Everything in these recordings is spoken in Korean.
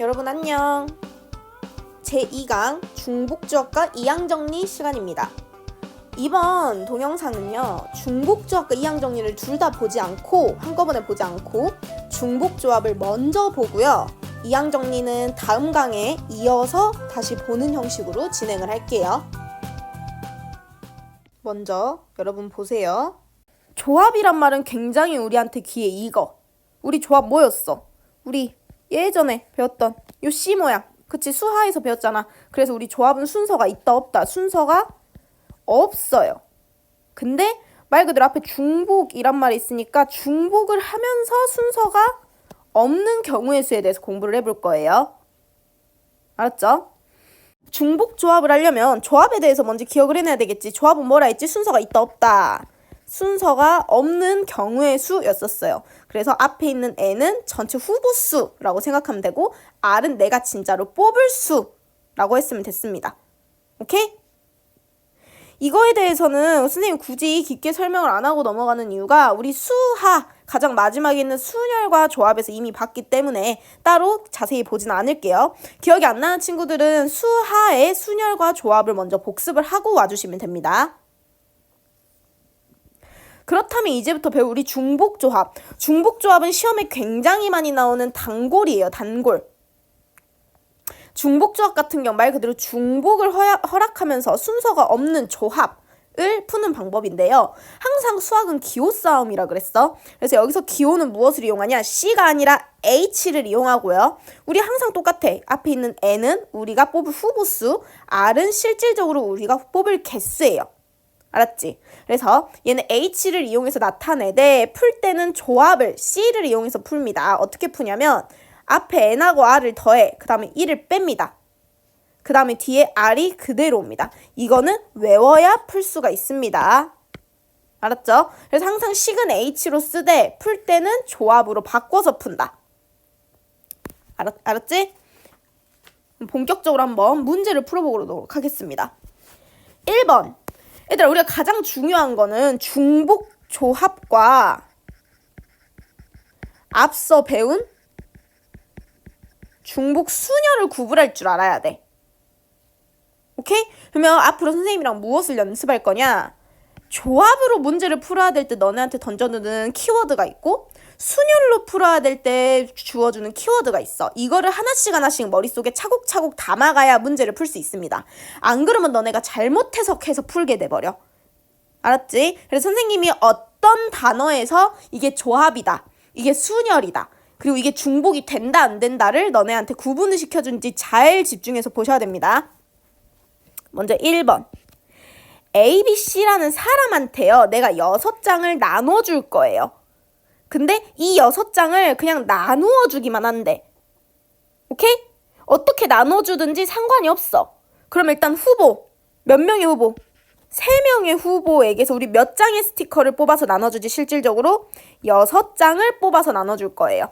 여러분 안녕. 제2강 중복주어과 이항정리 시간입니다. 이번 동영상은요, 중복조합과 이항정리를 둘 다 보지 않고 한꺼번에 보지 않고 중복조합을 먼저 보고요, 이항정리는 다음 강에 이어서 다시 보는 형식으로 진행을 할게요. 먼저 여러분 보세요. 조합이란 말은 굉장히 우리한테 귀에 익어. 우리 조합 뭐였어? 우리 예전에 배웠던 요 C 모양, 그치? 수하에서 배웠잖아. 그래서 우리 조합은 순서가 있다 없다. 순서가 없어요. 근데 말 그대로 앞에 중복이란 말이 있으니까 중복을 하면서 순서가 없는 경우의 수에 대해서 공부를 해볼 거예요. 알았죠? 중복 조합을 하려면 조합에 대해서 먼저 기억을 해놔야 되겠지. 조합은 뭐라 했지? 순서가 있다 없다. 순서가 없는 경우의 수였었어요. 그래서 앞에 있는 N은 전체 후보수라고 생각하면 되고 R은 내가 진짜로 뽑을 수라고 했으면 됐습니다. 오케이? 이거에 대해서는 선생님 굳이 깊게 설명을 안 하고 넘어가는 이유가 우리 수하 가장 마지막에 있는 순열과 조합에서 이미 봤기 때문에 따로 자세히 보지는 않을게요. 기억이 안 나는 친구들은 수하의 순열과 조합을 먼저 복습을 하고 와주시면 됩니다. 그렇다면 이제부터 배울 우리 중복조합. 중복조합은 시험에 굉장히 많이 나오는 단골이에요. 단골. 중복조합 같은 경우 말 그대로 중복을 허락하면서 순서가 없는 조합을 푸는 방법인데요. 항상 수학은 기호 싸움이라 그랬어. 그래서 여기서 기호는 무엇을 이용하냐? C가 아니라 H를 이용하고요. 우리 항상 똑같아. 앞에 있는 N은 우리가 뽑을 후보수, R은 실질적으로 우리가 뽑을 개수예요. 알았지? 그래서 얘는 H를 이용해서 나타내되 풀 때는 조합을 C를 이용해서 풉니다. 어떻게 푸냐면 앞에 N하고 R을 더해 그 다음에 1을 뺍니다. 그 다음에 뒤에 R이 그대로 옵니다. 이거는 외워야 풀 수가 있습니다. 알았죠? 그래서 항상 식은 H로 쓰되 풀 때는 조합으로 바꿔서 푼다. 알았지? 본격적으로 한번 문제를 풀어보도록 하겠습니다. 1번. 얘들아, 우리가 가장 중요한 거는 중복 조합과 앞서 배운 중복 순열을 구분할 줄 알아야 돼. 오케이? 그러면 앞으로 선생님이랑 무엇을 연습할 거냐? 조합으로 문제를 풀어야 될 때 너네한테 던져주는 키워드가 있고 순열로 풀어야 될 때 주어주는 키워드가 있어. 이거를 하나씩 머릿속에 차곡차곡 담아가야 문제를 풀 수 있습니다. 안 그러면 너네가 잘못 해석해서 풀게 돼버려. 알았지? 그래서 선생님이 어떤 단어에서 이게 조합이다, 이게 순열이다, 그리고 이게 중복이 된다 안 된다를 너네한테 구분을 시켜준지 잘 집중해서 보셔야 됩니다. 먼저 1번. ABC라는 사람한테요, 내가 6장을 나눠줄 거예요. 근데 이 6장을 그냥 나누어 주기만 한대. 오케이? 어떻게 나눠주든지 상관이 없어. 그럼 일단 후보. 몇 명의 후보? 3명의 후보에게서 우리 몇 장의 스티커를 뽑아서 나눠주지? 실질적으로 6장을 뽑아서 나눠줄 거예요.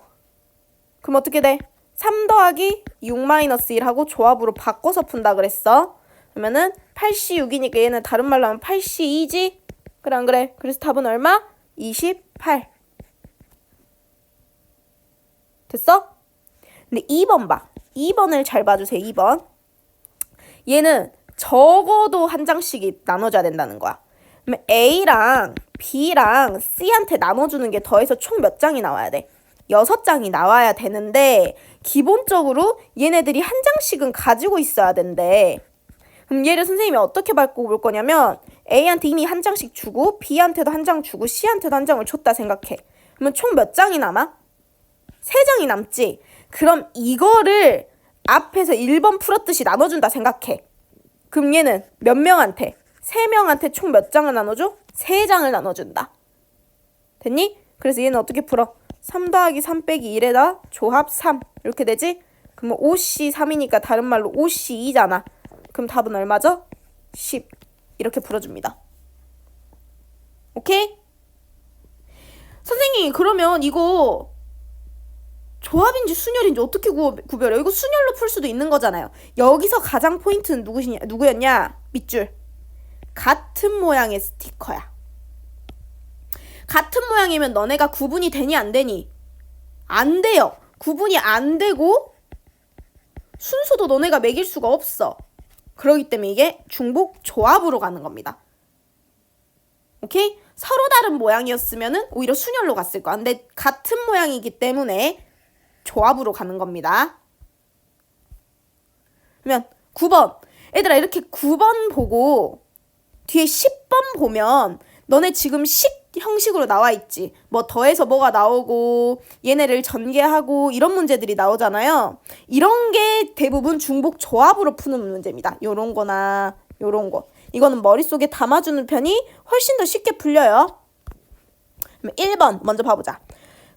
그럼 어떻게 돼? 3 더하기 6-1 하고 조합으로 바꿔서 푼다 그랬어. 그러면은 8C6이니까 얘는 다른 말로 하면 8C2지? 그래 안 그래? 그래서 답은 얼마? 28. 됐어? 근데 2번 봐. 2번을 잘 봐주세요. 2번. 얘는 적어도 한 장씩 나눠줘야 된다는 거야. 그러면 A랑 B랑 C한테 나눠주는 게 더해서 총 몇 장이 나와야 돼? 6장이 나와야 되는데 기본적으로 얘네들이 한 장씩은 가지고 있어야 된대. 그럼 얘를 선생님이 어떻게 바꿔볼 거냐면 A한테 이미 한 장씩 주고 B한테도 한 장 주고 C한테도 한 장을 줬다 생각해. 그러면 총 몇 장이 남아? 3장이 남지? 그럼 이거를 앞에서 1번 풀었듯이 나눠준다 생각해. 그럼 얘는 몇 명한테? 3명한테 총 몇 장을 나눠줘? 3장을 나눠준다. 됐니? 그래서 얘는 어떻게 풀어? 3 더하기 3 빼기 1에다 조합 3 이렇게 되지? 그러면 5C3이니까 다른 말로 5C2잖아. 그럼 답은 얼마죠? 10 이렇게 풀어줍니다. 오케이? 선생님 그러면 이거 조합인지 순열인지 어떻게 구별해요? 이거 순열로 풀 수도 있는 거잖아요. 여기서 가장 포인트는 누구였냐? 밑줄. 같은 모양의 스티커야. 같은 모양이면 너네가 구분이 되니 안 되니? 안 돼요. 구분이 안 되고 순서도 너네가 매길 수가 없어. 그렇기 때문에 이게 중복 조합으로 가는 겁니다. 오케이? 서로 다른 모양이었으면은 오히려 순열로 갔을 거야. 근데 같은 모양이기 때문에 조합으로 가는 겁니다. 그러면 9번. 얘들아, 이렇게 9번 보고 뒤에 10번 보면 너네 지금 식 형식으로 나와 있지. 뭐 더해서 뭐가 나오고 얘네를 전개하고 이런 문제들이 나오잖아요. 이런 게 대부분 중복 조합으로 푸는 문제입니다. 요런 거나 요런 거. 이거는 머릿속에 담아주는 편이 훨씬 더 쉽게 풀려요. 그럼 1번 먼저 봐보자.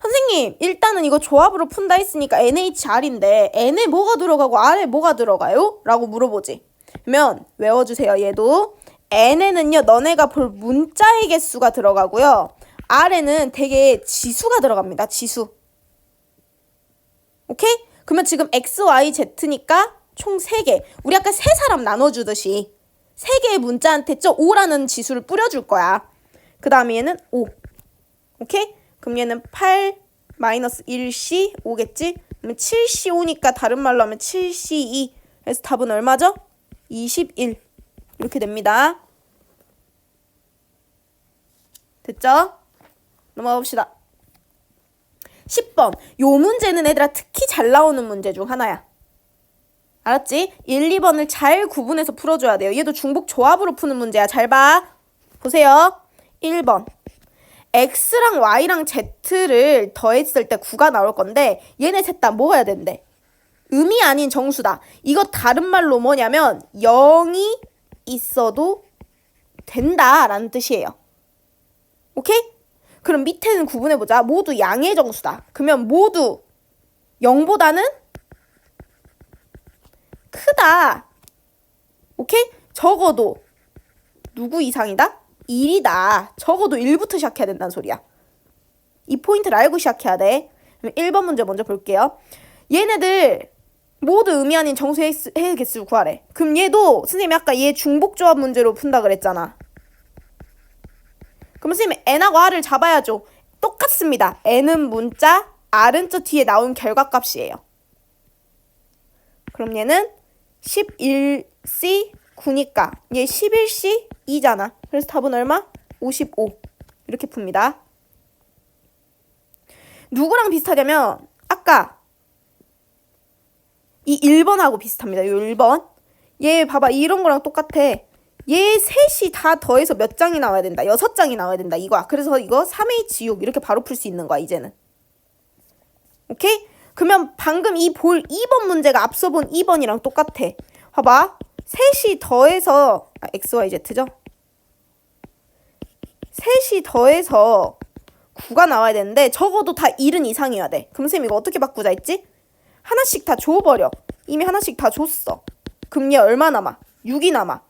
선생님, 일단은 이거 조합으로 푼다 했으니까 NHR인데 N에 뭐가 들어가고 R에 뭐가 들어가요? 라고 물어보지. 그러면 외워주세요. 얘도 N에는요, 너네가 볼 문자의 개수가 들어가고요. R에는 되게 지수가 들어갑니다. 지수. 오케이? 그러면 지금 X, Y, Z니까 총 3개. 우리 아까 3사람 나눠주듯이 3개의 문자한테 5라는 지수를 뿌려줄 거야. 그 다음에 얘는 5. 오케이? 그럼 얘는 8 마이너스 1C 5겠지? 그러면 7C 5니까 다른 말로 하면 7C 2. 그래서 답은 얼마죠? 21. 이렇게 됩니다. 됐죠? 넘어가 봅시다. 10번. 요 문제는 얘들아 특히 잘 나오는 문제 중 하나야. 알았지? 1, 2번을 잘 구분해서 풀어줘야 돼요. 얘도 중복 조합으로 푸는 문제야. 잘 봐. 보세요. 1번. X랑 Y랑 Z를 더했을 때 9가 나올 건데 얘네 셋 다 뭐 해야 된대? 음이 아닌 정수다. 이거 다른 말로 뭐냐면 0이 있어도 된다라는 뜻이에요. 오케이? 그럼 밑에는 구분해보자. 모두 양의 정수다. 그러면 모두 0보다는 크다. 오케이? 적어도 누구 이상이다? 1이다. 적어도 1부터 시작해야 된다는 소리야. 이 포인트를 알고 시작해야 돼. 그럼 1번 문제 먼저 볼게요. 얘네들 모두 의미 아닌 정수의 개수를 구하래. 그럼 얘도 선생님이 아까 얘 중복조합 문제로 푼다 그랬잖아. 그럼 선생님이 N하고 R을 잡아야죠. 똑같습니다. N은 문자, R은 저 뒤에 나온 결과값이에요. 그럼 얘는 11C 9니까 얘 11C 2잖아. 그래서 답은 얼마? 55. 이렇게 풉니다. 누구랑 비슷하냐면 아까 이 1번하고 비슷합니다. 이 1번. 얘 봐봐. 이런 거랑 똑같아. 얘 셋이 다 더해서 몇 장이 나와야 된다. 6장이 나와야 된다. 이거야. 그래서 이거 3H6 이렇게 바로 풀 수 있는 거야. 이제는. 오케이? 그러면 방금 이 볼 2번 문제가 앞서 본 2번이랑 똑같아. 봐봐. 셋이 더해서 XYZ죠? 셋이 더해서 9가 나와야 되는데 적어도 다 1은 이상이어야 돼. 그럼 쌤 이거 어떻게 바꾸자 했지? 하나씩 다 줘버려. 이미 하나씩 다 줬어. 그럼 얘 얼마 남아? 6이 남아.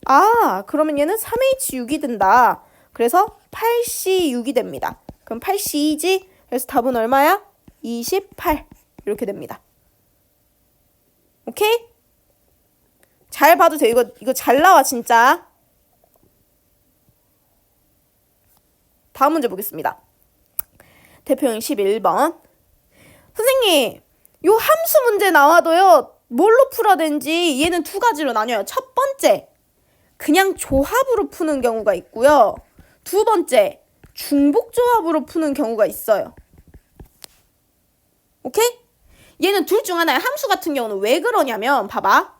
아, 그러면 얘는 3H6이 된다. 그래서 8C6이 됩니다. 그럼 8C2지? 그래서 답은 얼마야? 28. 이렇게 됩니다. 오케이? 잘 봐도 돼. 이거 잘 나와 진짜. 다음 문제 보겠습니다. 대표형 11번. 선생님, 요 함수 문제 나와도요. 뭘로 풀어야 되는지 얘는 두 가지로 나뉘어요. 첫 번째, 그냥 조합으로 푸는 경우가 있고요. 두 번째, 중복조합으로 푸는 경우가 있어요. 오케이? 얘는 둘 중 하나야. 함수 같은 경우는 왜 그러냐면 봐봐.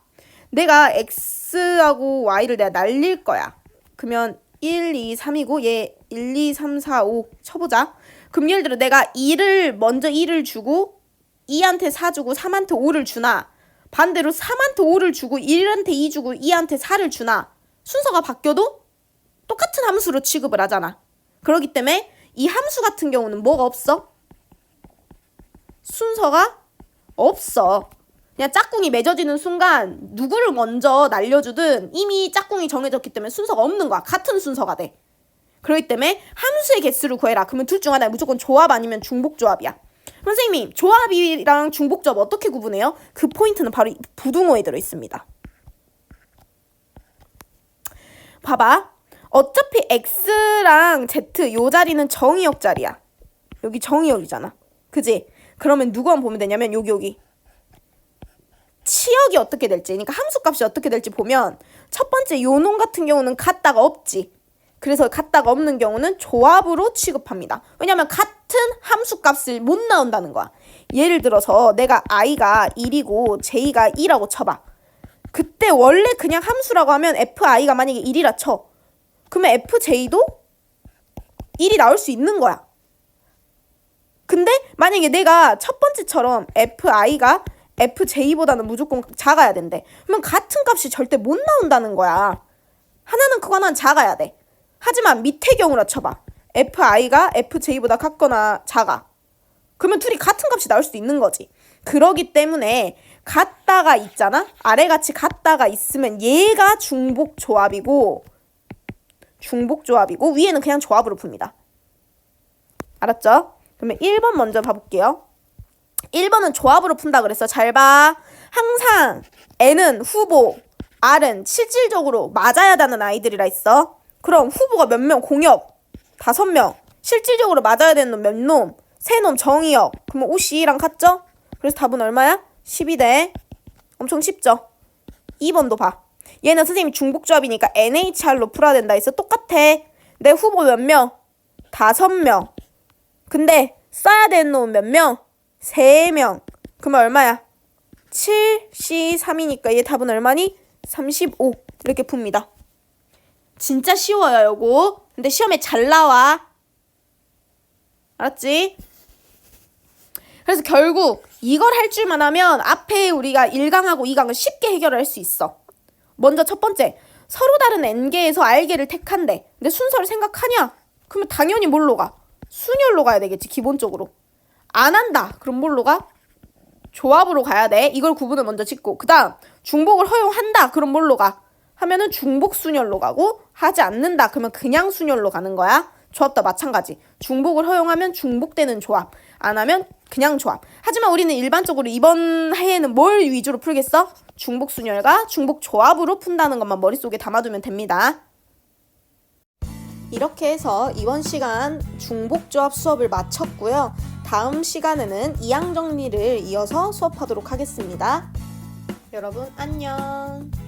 내가 x하고 y를 내가 날릴 거야. 그러면 1, 2, 3이고 얘 1, 2, 3, 4, 5 쳐보자. 그럼 예를 들어 내가 2를 먼저 1을 주고 2한테 4 주고 3한테 5를 주나 반대로 3한테 5를 주고 1한테 2 주고 2한테 4를 주나 순서가 바뀌어도 똑같은 함수로 취급을 하잖아. 그렇기 때문에 이 함수 같은 경우는 뭐가 없어? 순서가 없어. 그냥 짝꿍이 맺어지는 순간 누구를 먼저 날려주든 이미 짝꿍이 정해졌기 때문에 순서가 없는 거야. 같은 순서가 돼. 그렇기 때문에 함수의 개수를 구해라. 그러면 둘 중 하나 무조건 조합 아니면 중복조합이야. 선생님, 조합이랑 중복조합 어떻게 구분해요? 그 포인트는 바로 부등호에 들어있습니다. 봐봐. 어차피 X랑 Z 요 자리는 정의역 자리야. 여기 정의역이잖아. 그지? 그러면 누구만 보면 되냐면 여기 7 치역이 어떻게 될지, 그러니까 함수값이 어떻게 될지 보면 첫 번째 요 놈 같은 경우는 같다가 없지. 그래서 같다가 없는 경우는 조합으로 취급합니다. 왜냐면 같은 함수값을 못 나온다는 거야. 예를 들어서 내가 i가 1이고 j가 2라고 쳐봐. 그때 원래 그냥 함수라고 하면 fi가 만약에 1이라 쳐. 그러면 fj도 1이 나올 수 있는 거야. 근데 만약에 내가 첫 번째처럼 fi가 fj보다는 무조건 작아야 된대. 그러면 같은 값이 절대 못 나온다는 거야. 하나는 크고 하나는 작아야 돼. 하지만 밑의 경우라 쳐봐. fi가 fj보다 같거나 작아. 그러면 둘이 같은 값이 나올 수도 있는 거지. 그러기 때문에 같다가 있잖아? 아래같이 같다가 있으면 얘가 중복조합이고 위에는 그냥 조합으로 풉니다. 알았죠? 그러면 1번 먼저 봐볼게요. 1번은 조합으로 푼다 그랬어. 잘 봐. 항상 N은 후보, R은 실질적으로 맞아야 되는 아이들이라 했어. 그럼 후보가 몇 명? 공역 5명. 실질적으로 맞아야 되는 놈 몇 놈? 3놈 정의역. 그러면 OC랑 같죠? 그래서 답은 얼마야? 12대. 엄청 쉽죠? 2번도 봐. 얘는 선생님이 중복조합이니까 NHR로 풀어야 된다 했어. 똑같아. 내 후보 몇 명? 5명. 근데 써야 되는 놈은 몇 명? 3명. 그러면 얼마야? 7C3이니까 얘 답은 얼마니? 35. 이렇게 풉니다. 진짜 쉬워요, 요거. 근데 시험에 잘 나와. 알았지? 그래서 결국 이걸 할 줄만 하면 앞에 우리가 1강하고 2강을 쉽게 해결할 수 있어. 먼저 첫 번째, 서로 다른 n개에서 r개를 택한대. 근데 순서를 생각하냐? 그러면 당연히 뭘로 가? 순열로 가야 되겠지, 기본적으로. 안 한다. 그럼 뭘로 가? 조합으로 가야 돼. 이걸 구분을 먼저 짓고. 그 다음 중복을 허용한다. 그럼 뭘로 가? 하면은 중복 순열로 가고, 하지 않는다. 그러면 그냥 순열로 가는 거야. 조합도 마찬가지. 중복을 허용하면 중복되는 조합, 안 하면 그냥 조합. 하지만 우리는 일반적으로 이번 해에는 뭘 위주로 풀겠어? 중복 순열과 중복 조합으로 푼다는 것만 머릿속에 담아두면 됩니다. 이렇게 해서 이번 시간 중복조합 수업을 마쳤고요. 다음 시간에는 2항 정리를 이어서 수업하도록 하겠습니다. 여러분 안녕.